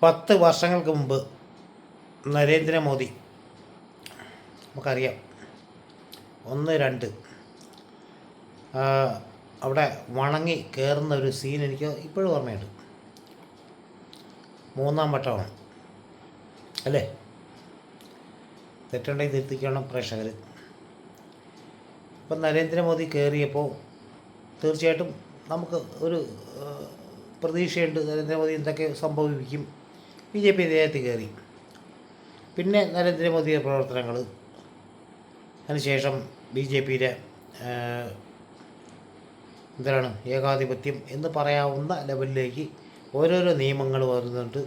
10 വർഷങ്ങൾക്ക് മുമ്പ് നരേന്ദ്രമോദി, നമുക്കറിയാം, 1-2 അവിടെ വണങ്ങി കയറുന്ന ഒരു സീൻ എനിക്ക് ഇപ്പോഴും ഓർമ്മയുണ്ട്. 3-ാം വട്ടമാണ് അല്ലേ? തെറ്റുണ്ടെങ്കിൽ തിരുത്തിക്കണം പ്രേക്ഷകർ. ഇപ്പം നരേന്ദ്രമോദി കയറിയപ്പോൾ തീർച്ചയായിട്ടും നമുക്ക് ഒരു പ്രതീക്ഷയുണ്ട്, നരേന്ദ്രമോദി എന്തൊക്കെ സംഭവിക്കും. BJP ഇദ്ദേഹത്തിൽ കയറി. പിന്നെ നരേന്ദ്രമോദിയുടെ പ്രവർത്തനങ്ങൾ, അതിനുശേഷം BJPയുടെ എന്താണ് ഏകാധിപത്യം എന്ന് പറയാവുന്ന ലെവലിലേക്ക് ഓരോരോ നിയമങ്ങൾ വരുന്നുണ്ട്.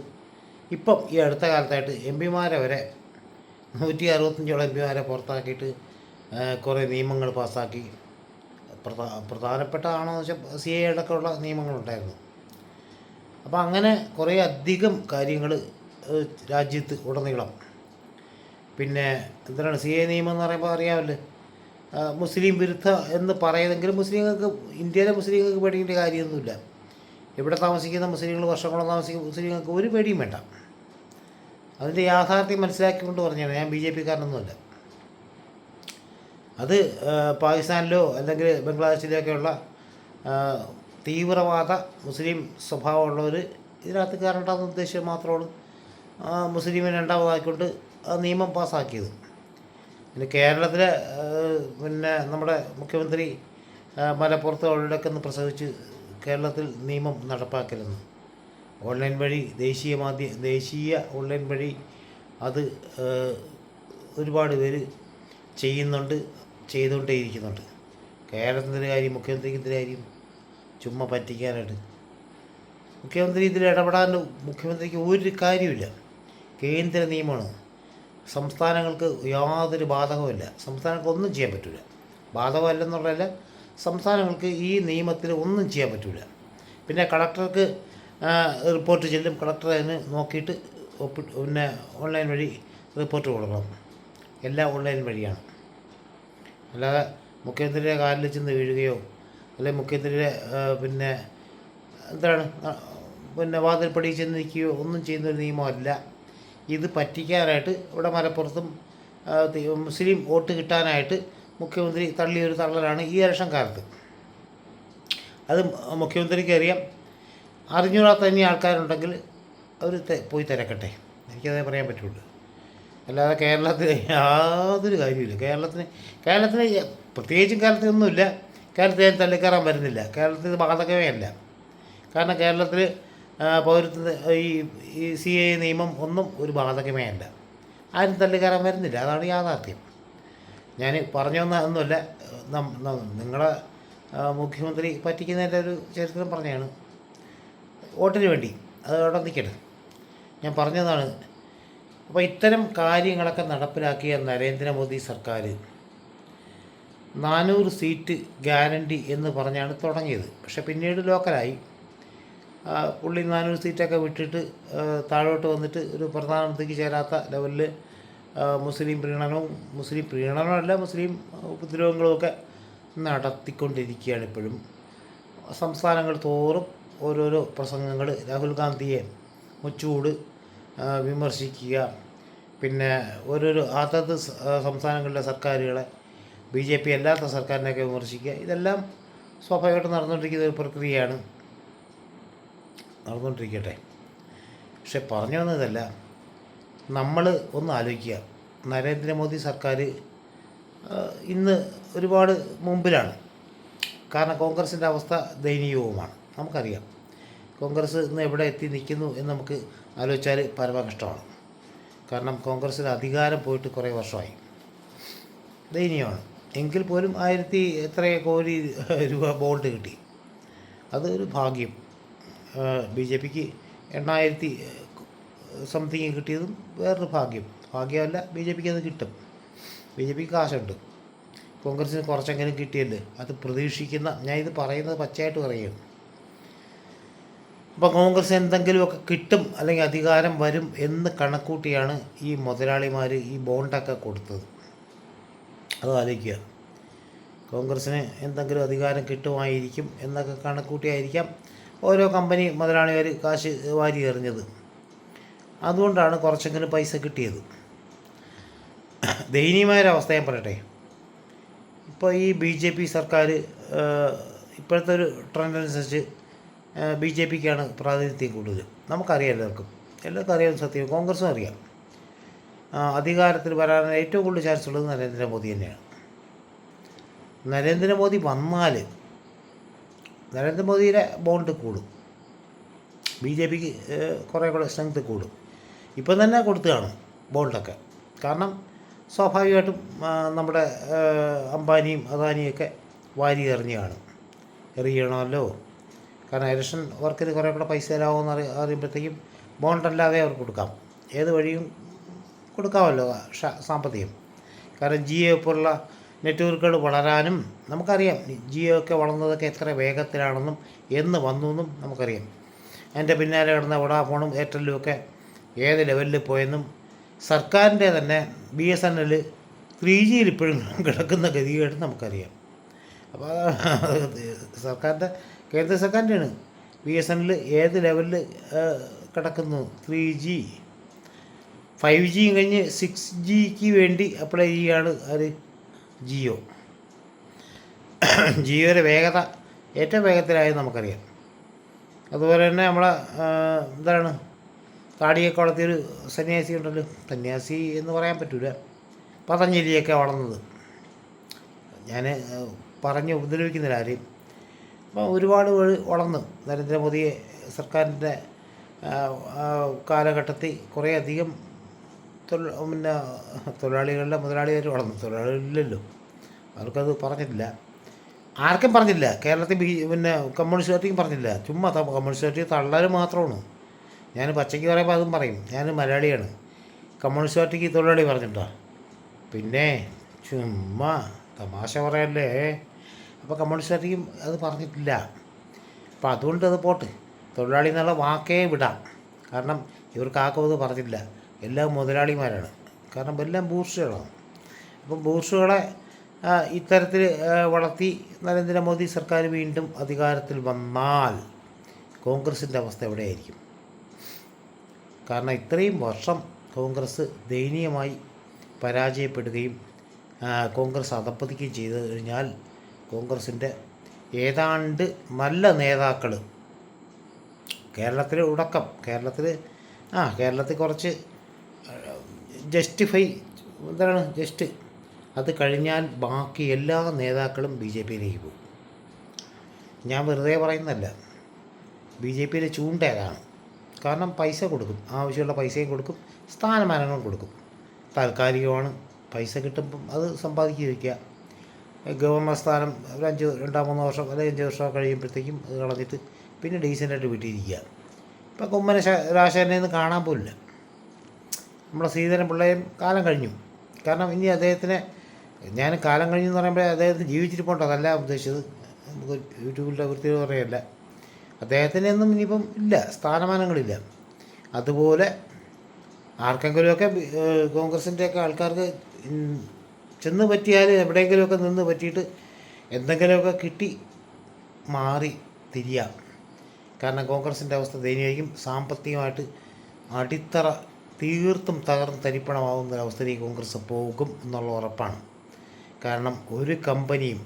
ഇപ്പം ഈ അടുത്ത കാലത്തായിട്ട് MPമാരെ വരെ 165 MPമാരെ പുറത്താക്കിയിട്ട് കുറേ നിയമങ്ങൾ പാസ്സാക്കി. പ്രധാനപ്പെട്ടതാണോ എന്ന് വെച്ചാൽ CA അടക്കമുള്ള നിയമങ്ങളുണ്ടായിരുന്നു. അപ്പോൾ അങ്ങനെ കുറേ അധികം കാര്യങ്ങൾ രാജ്യത്ത് ഉടനീളം. പിന്നെ എന്താണ് CA നിയമം എന്ന് പറയുമ്പോൾ അറിയാമല്ലോ, മുസ്ലിം വിരുദ്ധ എന്ന് പറയുന്നെങ്കിലും മുസ്ലിങ്ങൾക്ക്, ഇന്ത്യയിലെ മുസ്ലിങ്ങൾക്ക് പേടിക്കേണ്ട കാര്യമൊന്നുമില്ല. ഇവിടെ താമസിക്കുന്ന മുസ്ലിങ്ങൾ, വർഷങ്ങളോളം താമസിക്കുന്ന മുസ്ലിങ്ങൾക്ക് ഒരു പേടിയും വേണ്ട. അതിൻ്റെ യാഥാർത്ഥ്യം മനസ്സിലാക്കിക്കൊണ്ട് പറഞ്ഞാണ്. ഞാൻ BJPക്കാരനൊന്നുമല്ല. അത് പാകിസ്ഥാനിലോ അല്ലെങ്കിൽ ബംഗ്ലാദേശിലൊക്കെയുള്ള തീവ്രവാദ മുസ്ലിം സ്വഭാവമുള്ളവർ ഇതിനകത്ത് കയറേണ്ടെന്ന് ഉദ്ദേശം മാത്രമാണ് മുസ്ലിമിനെ രണ്ടാമതാക്കിക്കൊണ്ട് ആ നിയമം പാസ്സാക്കിയത്. പിന്നെ കേരളത്തിലെ നമ്മുടെ മുഖ്യമന്ത്രി മലപ്പുറത്ത് അവരുടെയൊക്കെ ഒന്ന് പ്രസവിച്ച് കേരളത്തിൽ നിയമം നടപ്പാക്കലെന്ന് ഓൺലൈൻ വഴി, ദേശീയ ഓൺലൈൻ വഴി അത് ഒരുപാട് പേര് ചെയ്തുകൊണ്ടേയിരിക്കുന്നുണ്ട്. കേരളത്തിൻ്റെ കാര്യം, മുഖ്യമന്ത്രിക്ക് കാര്യം ചുമ്മാ പറ്റിക്കാനായിട്ട്. മുഖ്യമന്ത്രി ഇതിൽ ഇടപെടാൻ മുഖ്യമന്ത്രിക്ക് ഒരു കാര്യമില്ല. കേന്ദ്ര നിയമമാണ്. സംസ്ഥാനങ്ങൾക്ക് യാതൊരു ബാധകവുമില്ല. സംസ്ഥാനങ്ങൾക്ക് ഒന്നും ചെയ്യാൻ പറ്റില്ല. ബാധകമല്ലെന്നുള്ളതല്ല, സംസ്ഥാനങ്ങൾക്ക് ഈ നിയമത്തിൽ ഒന്നും ചെയ്യാൻ പറ്റില്ല. പിന്നെ കളക്ടർക്ക് റിപ്പോർട്ട് ചെല്ലും. കളക്ടർ അതിന് നോക്കിയിട്ട് പിന്നെ ഓൺലൈൻ വഴി റിപ്പോർട്ട് കൊടുക്കണം. എല്ലാം ഓൺലൈൻ വഴിയാണ്. അല്ലാതെ മുഖ്യമന്ത്രിയുടെ കാലിൽ ചെന്ന് വീഴുകയോ അല്ലെങ്കിൽ മുഖ്യമന്ത്രിയുടെ വാതിൽപ്പടി ചെന്ന് നിൽക്കുകയോ ഒന്നും ചെയ്യുന്നൊരു നിയമമല്ല ഇത്. പറ്റിക്കാനായിട്ട് ഇവിടെ മലപ്പുറത്തും മുസ്ലിം വോട്ട് കിട്ടാനായിട്ട് മുഖ്യമന്ത്രി തള്ളിയൊരു തള്ളലാണ് ഈ ഇലക്ഷൻ കാലത്ത്. അത് മുഖ്യമന്ത്രിക്ക് അറിയാം. അറിഞ്ഞൂടാത്ത തന്നെ ആൾക്കാരുണ്ടെങ്കിൽ അവർ പോയി തിരക്കട്ടെ, എനിക്കതേ പറയാൻ പറ്റുള്ളൂ. അല്ലാതെ കേരളത്തിൽ യാതൊരു കാര്യമില്ല. കേരളത്തിന് പ്രത്യേകിച്ചും കേരളത്തിലൊന്നുമില്ല. കേരളത്തിൽ ഞാൻ തള്ളിക്കയറാൻ വരുന്നില്ല. കേരളത്തിൽ ബാധകമേ അല്ല. കാരണം കേരളത്തിൽ പൗരത്വ ഈ CA നിയമം ഒന്നും ഒരു ബാധകമേ അല്ല. ആരും തള്ളിക്കയറാൻ വരുന്നില്ല. അതാണ് യാഥാർത്ഥ്യം. ഞാൻ പറഞ്ഞൊന്നുമല്ല, നിങ്ങളെ മുഖ്യമന്ത്രി പറ്റിക്കുന്നതിൻ്റെ ഒരു ചരിത്രം പറഞ്ഞതാണ്. വോട്ടിന് വേണ്ടി അത് അവിടെ നിൽക്കട്ടെ, ഞാൻ പറഞ്ഞതാണ്. അപ്പോൾ ഇത്തരം കാര്യങ്ങളൊക്കെ നടപ്പിലാക്കിയ നരേന്ദ്രമോദി സർക്കാർ 400 സീറ്റ് ഗ്യാരണ്ടി എന്ന് പറഞ്ഞാണ് തുടങ്ങിയത്. പക്ഷേ പിന്നീട് ലോക്കലായി. പുള്ളി 400 സീറ്റൊക്കെ വിട്ടിട്ട് താഴോട്ട് വന്നിട്ട് ഒരു പ്രധാനമന്ത്രിക്ക് ചേരാത്ത ലെവലിൽ മുസ്ലിം പ്രീണനമല്ല, മുസ്ലിം ഉപദ്രവങ്ങളുമൊക്കെ നടത്തിക്കൊണ്ടിരിക്കുകയാണ് ഇപ്പോഴും. സംസ്ഥാനങ്ങൾ തോറും ഓരോരോ പ്രസംഗങ്ങൾ, രാഹുൽ ഗാന്ധിയെ മുച്ചൂട് വിമർശിക്കുക, പിന്നെ ഓരോരോ അതത് സംസ്ഥാനങ്ങളിലെ സർക്കാരുകളെ, BJP അല്ലാത്ത സർക്കാരിനെയൊക്കെ വിമർശിക്കുക. ഇതെല്ലാം സ്വാഭാവികമായിട്ട് നടന്നുകൊണ്ടിരിക്കുന്ന ഒരു പ്രക്രിയയാണ്. നടന്നുകൊണ്ടിരിക്കട്ടെ. പക്ഷെ പറഞ്ഞു വന്നതല്ല, നമ്മൾ ഒന്ന് ആലോചിക്കുക. നരേന്ദ്രമോദി സർക്കാർ ഇന്ന് ഒരുപാട് മുമ്പിലാണ്. കാരണം കോൺഗ്രസിൻ്റെ അവസ്ഥ ദയനീയവുമാണ്. നമുക്കറിയാം കോൺഗ്രസ് ഇന്ന് എവിടെ എത്തി നിൽക്കുന്നു എന്ന് നമുക്ക് ആലോചിച്ചാൽ പരമകഷ്ടമാണ്. കാരണം കോൺഗ്രസിന് അധികാരം പോയിട്ട് കുറേ വർഷമായി. ദയനീയമാണ്. എങ്കിൽ പോലും 1000 കോടി രൂപ ബോണ്ട് കിട്ടി. അതൊരു ഭാഗ്യം. BJPക്ക് 8000 സംതിങ് കിട്ടിയതും വേറൊരു ഭാഗ്യമല്ല. BJPക്ക് അത് കിട്ടും. BJPക്ക് കാശുണ്ട്. കോൺഗ്രസിന് കുറച്ചെങ്കിലും കിട്ടിയല്ലേ, അത് പ്രതീക്ഷിക്കുന്ന, ഞാൻ ഇത് പറയുന്നത് പച്ചയായിട്ട് പറയുകയാണ്. അപ്പോൾ കോൺഗ്രസ് എന്തെങ്കിലുമൊക്കെ കിട്ടും അല്ലെങ്കിൽ അധികാരം വരും എന്ന് കണക്കൂട്ടിയാണ് ഈ മുതലാളിമാർ ഈ ബോണ്ടൊക്കെ കൊടുത്തത്. അത് ആലോചിക്കുക. കോൺഗ്രസ്സിന് എന്തെങ്കിലും അധികാരം കിട്ടുമായിരിക്കും എന്നൊക്കെ കണക്കൂട്ടിയായിരിക്കാം ഓരോ കമ്പനി മുതലാളിമാർ കാശ് വാരി എറിഞ്ഞത്. അതുകൊണ്ടാണ് കുറച്ചെങ്കിലും പൈസ കിട്ടിയത്. ദയനീയമായൊരവസ്ഥ ഞാൻ പറയട്ടെ. ഇപ്പോൾ ഈ BJP സർക്കാർ ഇപ്പോഴത്തെ ഒരു ട്രെൻഡ് അനുസരിച്ച് BJPക്കാണ് പ്രാതിനിധ്യം കൂടുതൽ. നമുക്കറിയാം, എല്ലാവർക്കും അറിയാം സത്യം. കോൺഗ്രസും അറിയാം. അധികാരത്തിൽ വരാൻ ഏറ്റവും കൂടുതൽ ചാൻസ് ഉള്ളത് നരേന്ദ്രമോദി തന്നെയാണ്. നരേന്ദ്രമോദി വന്നാൽ നരേന്ദ്രമോദിയുടെ ബോണ്ട് കൂടും, BJPക്ക് കുറേ കൂടെ സ്ട്രെങ്ത് കൂടും. ഇപ്പം തന്നെ കൊടുത്തു കാണും ബോണ്ടൊക്കെ. കാരണം സ്വാഭാവികമായിട്ടും നമ്മുടെ അംബാനിയും അദാനിയൊക്കെ വാരി എറിഞ്ഞ് കാണും. എറിയണമല്ലോ, കാരണം ഇലക്ഷൻ വർക്കിന് കുറേ കൂടെ പൈസ തരാമെന്ന് അറിയുമ്പോഴത്തേക്കും ബോണ്ടല്ലാതെ അവർക്ക് കൊടുക്കാം, ഏത് വഴിയും കൊടുക്കാമല്ലോ സാമ്പത്തികം. കാരണം ജിയോ പോലുള്ള നെറ്റ്വർക്കുകൾ വളരാനും നമുക്കറിയാം. ജിയോ ഒക്കെ വളർന്നതൊക്കെ എത്ര വേഗത്തിലാണെന്നും എന്ന് വന്നു എന്നും നമുക്കറിയാം. അതിൻ്റെ പിന്നാലെ കിടന്ന വോഡാഫോണും എയർടെല്ലും ഒക്കെ ഏത് ലെവലിൽ പോയെന്നും സർക്കാരിൻ്റെ തന്നെ BSNL 3Gയിൽ ഇപ്പോഴും കിടക്കുന്ന ഗതികേട് നമുക്കറിയാം. അപ്പോൾ സർക്കാരിൻ്റെ കേന്ദ്ര സർക്കാരിൻ്റെയാണ് BSNL ഏത് ലെവലിൽ കിടക്കുന്നു. 3G 5G കഴിഞ്ഞ് 6Gക്ക് വേണ്ടി അപ്ലൈ ചെയ്യുകയാണ് അത് ജിയോയുടെ വേഗത ഏറ്റവും വേഗത്തിലായത് നമുക്കറിയാം. അതുപോലെ തന്നെ നമ്മളെ എന്താണ് താടിയൊക്കെ വളർത്തിയൊരു സന്യാസി ഉണ്ടല്ലോ, സന്യാസി എന്ന് പറയാൻ പറ്റില്ല, പതഞ്ജലിയൊക്കെ വളർന്നത്. ഞാൻ പറഞ്ഞ് ഉപദ്രവിക്കുന്നില്ല ആരെയും. അപ്പോൾ ഒരുപാട് വളർന്നു നരേന്ദ്രമോദിയെ സർക്കാരിൻ്റെ കാലഘട്ടത്തിൽ കുറേയധികം തൊഴിലാളികളുടെ മുതലാളികൾ വളർന്നു. തൊഴിലാളികളില്ലല്ലോ, അവർക്കത് പറഞ്ഞിട്ടില്ല, ആർക്കും പറഞ്ഞില്ല. കേരളത്തിൽ കമ്മ്യൂണിസ്റ്റ് പാർട്ടിക്കും പറഞ്ഞില്ല. ചുമ്മാ കമ്മ്യൂണിസ്റ്റ് പാർട്ടി തള്ളൽ മാത്രമാണ്. ഞാൻ പച്ചയ്ക്ക് പറയുമ്പോൾ അതും പറയും, ഞാൻ മലയാളിയാണ്. കമ്മ്യൂണിസ്റ്റ് പാർട്ടിക്ക് തൊഴിലാളി പറഞ്ഞിട്ടോ, പിന്നെ ചുമ്മാ തമാശ പറയല്ലേ. അപ്പോൾ കമ്മ്യൂണിസ്റ്റ് പാർട്ടിക്കും അത് പറഞ്ഞിട്ടില്ല. അപ്പോൾ അതുകൊണ്ട് അത് പോട്ട്, തൊഴിലാളി എന്നുള്ള വാക്കേ വിടാം. കാരണം ഇവർക്ക് ആർക്കും പറഞ്ഞില്ല. എല്ലാം മുതലാളിമാരാണ്, കാരണം എല്ലാം ബൂർഷുകളാണ്. അപ്പം ബൂർഷുകളെ ഇത്തരത്തിൽ വളർത്തി നരേന്ദ്രമോദി സർക്കാർ വീണ്ടും അധികാരത്തിൽ വന്നാൽ കോൺഗ്രസിൻ്റെ അവസ്ഥ എവിടെയായിരിക്കും? കാരണം ഇത്രയും വർഷം കോൺഗ്രസ് ദയനീയമായി പരാജയപ്പെടുകയും കോൺഗ്രസ് അധപ്പതിക്കുകയും ചെയ്തു കഴിഞ്ഞാൽ കോൺഗ്രസിൻ്റെ ഏതാണ്ട് നല്ല നേതാക്കൾ കേരളത്തിൽ കേരളത്തിൽ കുറച്ച് ജസ്റ്റ് അത് കഴിഞ്ഞാൽ ബാക്കി എല്ലാ നേതാക്കളും BJPയിലേക്ക് പോകും. ഞാൻ വെറുതെ പറയുന്നതല്ല, BJPയിലെ ചൂണ്ട അതാണ്. കാരണം പൈസ കൊടുക്കും, ആവശ്യമുള്ള പൈസയും കൊടുക്കും, സ്ഥാനമാനങ്ങളും കൊടുക്കും. താൽക്കാലികമാണ്, പൈസ കിട്ടുമ്പം അത് സമ്പാദിക്കുക വയ്ക്കുക. ഗവർണർ സ്ഥാനം ഒരു 2-3 വർഷം അല്ലെങ്കിൽ 5 വർഷം കഴിയുമ്പോഴത്തേക്കും അത് കളഞ്ഞിട്ട് പിന്നെ ഡീസൻ്റായിട്ട് വീട്ടിലിരിക്കുക. ഇപ്പം കുമ്മന രാജശേഖരനെ കാണാൻ പോലില്ല. നമ്മളെ ശ്രീധരൻ പിള്ളയും കാലം കഴിഞ്ഞു. കാരണം ഇനി അദ്ദേഹത്തിന്, ഞാൻ കാലം കഴിഞ്ഞു എന്ന് പറയുമ്പോൾ അദ്ദേഹത്തിന് ജീവിച്ചിരിപ്പുണ്ടോ അതല്ല ഉദ്ദേശിച്ചത്, നമുക്ക് യൂട്യൂബിൻ്റെ വൃത്തി പറയല്ല. അദ്ദേഹത്തിനൊന്നും ഇനിയിപ്പം ഇല്ല, സ്ഥാനമാനങ്ങളില്ല. അതുപോലെ ആർക്കെങ്കിലുമൊക്കെ കോൺഗ്രസിൻ്റെയൊക്കെ ആൾക്കാർക്ക് ചെന്ന് പറ്റിയാൽ എവിടെയെങ്കിലുമൊക്കെ നിന്ന് പറ്റിയിട്ട് എന്തെങ്കിലുമൊക്കെ കിട്ടി മാറി തിരിയാം. കാരണം കോൺഗ്രസിൻ്റെ അവസ്ഥ ദയനീയമായിരിക്കും. സാമ്പത്തികമായിട്ട് അടിത്തറ തീർത്തും തകർന്ന് തരിപ്പണമാകുന്നൊരവസ്ഥയിലേക്ക് കോൺഗ്രസ് പോകും എന്നുള്ള ഉറപ്പാണ്. കാരണം ഒരു കമ്പനിയും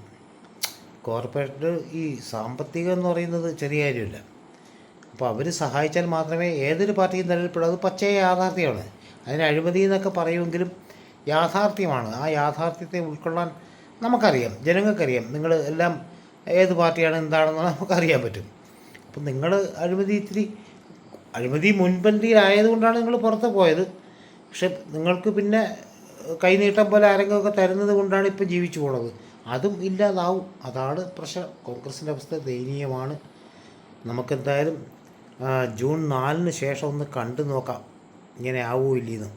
കോർപ്പറേറ്റ് ഈ സാമ്പത്തികം എന്ന് പറയുന്നത് ചെറിയ കാര്യമില്ല. അപ്പോൾ അവർ സഹായിച്ചാൽ മാത്രമേ ഏതൊരു പാർട്ടിയും നിലനിൽപ്പെടൂ. അത് പച്ചയ യാഥാർത്ഥ്യമാണ്. അതിന് അഴിമതി എന്നൊക്കെ പറയുമെങ്കിലും യാഥാർത്ഥ്യമാണ്. ആ യാഥാർത്ഥ്യത്തെ ഉൾക്കൊള്ളാൻ നമുക്കറിയാം, ജനങ്ങൾക്കറിയാം. നിങ്ങൾ എല്ലാം ഏത് പാർട്ടിയാണ് എന്താണെന്ന് നമുക്കറിയാൻ പറ്റും. അപ്പം നിങ്ങൾ അഴിമതി മുൻപന്തിയിലായതുകൊണ്ടാണ് നിങ്ങൾ പുറത്ത് പോയത്. പക്ഷെ നിങ്ങൾക്ക് പിന്നെ കൈനീട്ടം പോലെ ആരെങ്കിലുമൊക്കെ തരുന്നത് കൊണ്ടാണ് ഇപ്പോൾ ജീവിച്ചു പോണത്. അതും ഇല്ലാതാവും. അതാണ് പ്രശ്നം. കോൺഗ്രസിൻ്റെ അവസ്ഥ ദയനീയമാണ്. നമുക്കെന്തായാലും ജൂൺ 4 ശേഷം ഒന്ന് കണ്ടു നോക്കാം ഇങ്ങനെ ആവുമോ ഇല്ലെന്ന്.